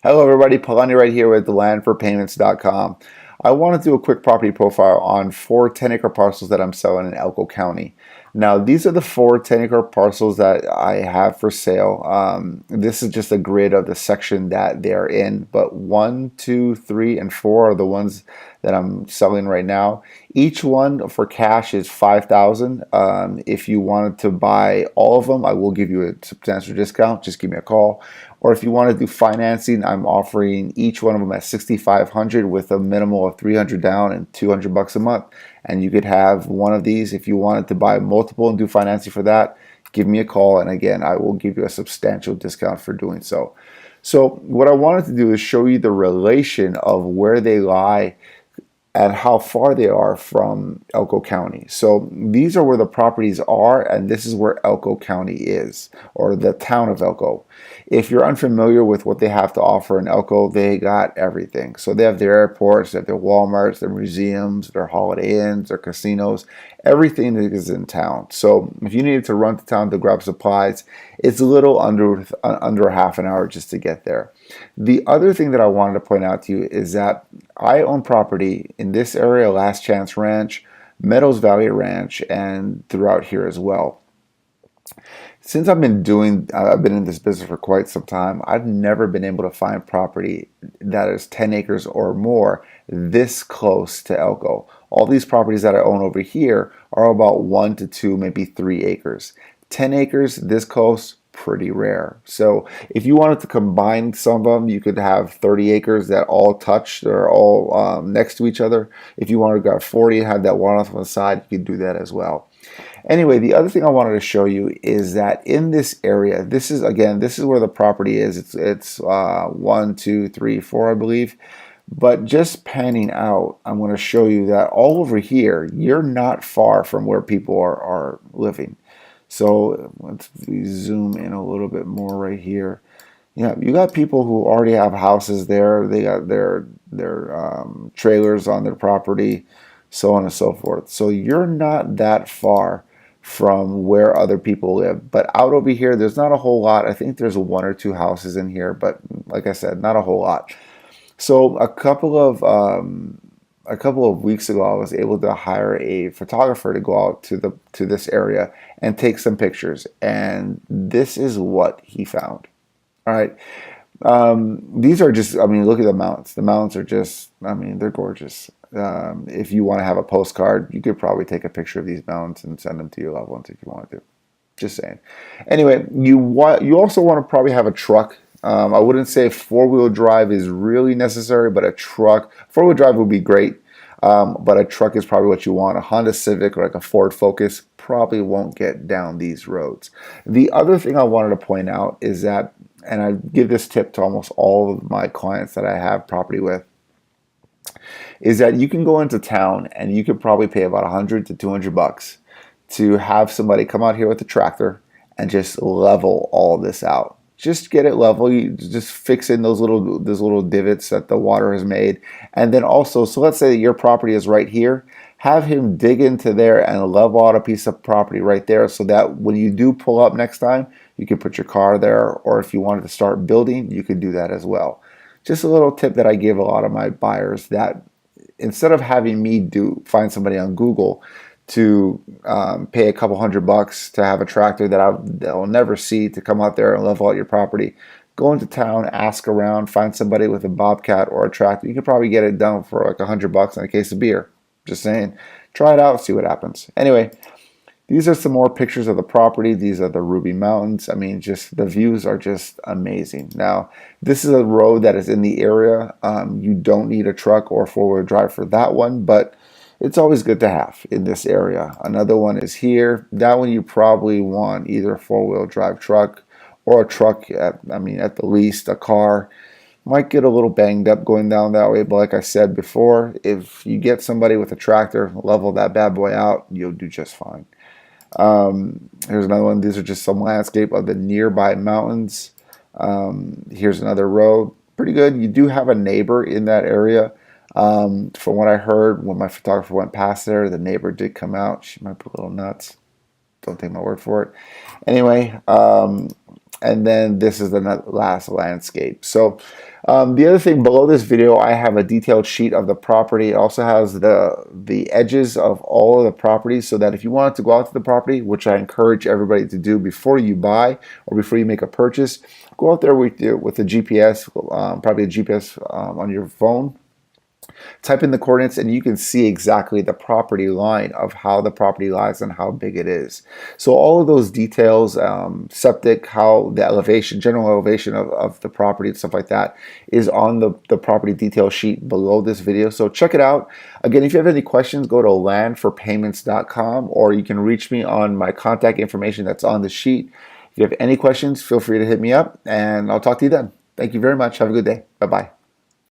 Hello everybody, Palani right here with landforpayments.com. I want to do a quick property profile on four 10-acre parcels that I'm selling in Elko County. Now, these are the four 10-acre parcels that I have for sale. This is just a grid of the section that they're in, but 1, 2, 3, and 4 are the ones that I'm selling right now. Each one for cash is $5,000. If you wanted to buy all of them, I will give you a substantial discount. Just give me a call. Or if you want to do financing, I'm offering each one of them at $6,500 with a minimum of $300 down and $200 a month. And you could have one of these. If you wanted to buy multiple and do financing for that, give me a call. And again, I will give you a substantial discount for doing so. So what I wanted to do is show you the relation of where they lie and how far they are from Elko County. So these are where the properties are, and this is where Elko County is, or the town of Elko. If you're unfamiliar with what they have to offer in Elko, they got everything. So they have their airports, they have their Walmarts, their museums, their Holiday Inns, their casinos, everything that is in town. So if you needed to run to town to grab supplies, it's a little under half an hour just to get there. The other thing that I wanted to point out to you is that I own property in this area, Last Chance Ranch, Meadows Valley Ranch, and throughout here as well. Since I've been in this business for quite some time, I've never been able to find property that is 10 acres or more this close to Elko. All these properties that I own over here are about 1 to 2, maybe 3 acres. 10 acres this close, pretty rare. So if you wanted to combine some of them, you could have 30 acres that all touch, they're all next to each other. If you wanted to grab 40 and have that one off on the side, you could do that as well. Anyway, the other thing I wanted to show you is that in this area, this is where the property is. It's 1, 2, 3, 4, I believe. But just panning out, I'm going to show you that all over here, you're not far from where people are living. So let's zoom in a little bit more right here. Yeah, you got people who already have houses there. They got their trailers on their property, so on and so forth. So you're not that far from where other people live. But out over here, there's not a whole lot. I think there's 1 or 2 houses in here, but like I said, not a whole lot. So a couple of weeks ago, I was able to hire a photographer to go out to this area and take some pictures, and this is what he found. All right, these are just, I mean, look at the mountains. The mountains are just, I mean, they're gorgeous. If you want to have a postcard, you could probably take a picture of these mountains and send them to your loved ones if you want to. Just saying. Anyway, you also want to probably have a truck. I wouldn't say 4-wheel drive is really necessary, but a truck, 4-wheel drive would be great. But a truck is probably what you want. A Honda Civic or like a Ford Focus probably won't get down these roads. The other thing I wanted to point out is that, and I give this tip to almost all of my clients that I have property with, is that you can go into town and you could probably pay about 100 to 200 bucks to have somebody come out here with a tractor and just level all this out. Just get it level. You just fix in those little divots that the water has made, and then also, so let's say that your property is right here. Have him dig into there and level out a piece of property right there, so that when you do pull up next time, you can put your car there, or if you wanted to start building, you could do that as well. Just a little tip that I give a lot of my buyers, that instead of having me find somebody on Google to pay a couple $100 to have a tractor that I'll never see to come out there and level out your property, go into town, ask around, find somebody with a bobcat or a tractor. You could probably get it done for like $100 and a case of beer. Just saying. Try it out, see what happens. Anyway, these are some more pictures of the property. These are the Ruby Mountains. I mean, just the views are just amazing. Now, this is a road that is in the area. You don't need a truck or 4-wheel drive for that one, but it's always good to have in this area. Another one is here. That one you probably want either a 4-wheel drive truck or a truck, at the least a car. Might get a little banged up going down that way, but like I said before, if you get somebody with a tractor, level that bad boy out, you'll do just fine. Here's another one. These are just some landscape of the nearby mountains. Here's another road. Pretty good. You do have a neighbor in that area. From what I heard, when my photographer went past there, the neighbor did come out. She might be a little nuts. Don't take my word for it. Anyway, and then this is the last landscape. So The other thing, below this video, I have a detailed sheet of the property. It also has the edges of all of the properties, so that if you wanted to go out to the property, which I encourage everybody to do before you buy or before you make a purchase, go out there with a GPS, probably a GPS on your phone. Type in the coordinates and you can see exactly the property line of how the property lies and how big it is. So all of those details, septic, how the elevation, general elevation of the property and stuff like that is on the property detail sheet below this video. So check it out. Again, if you have any questions, go to landforpayments.com, or you can reach me on my contact information that's on the sheet. If you have any questions, feel free to hit me up and I'll talk to you then. Thank you very much. Have a good day. Bye-bye.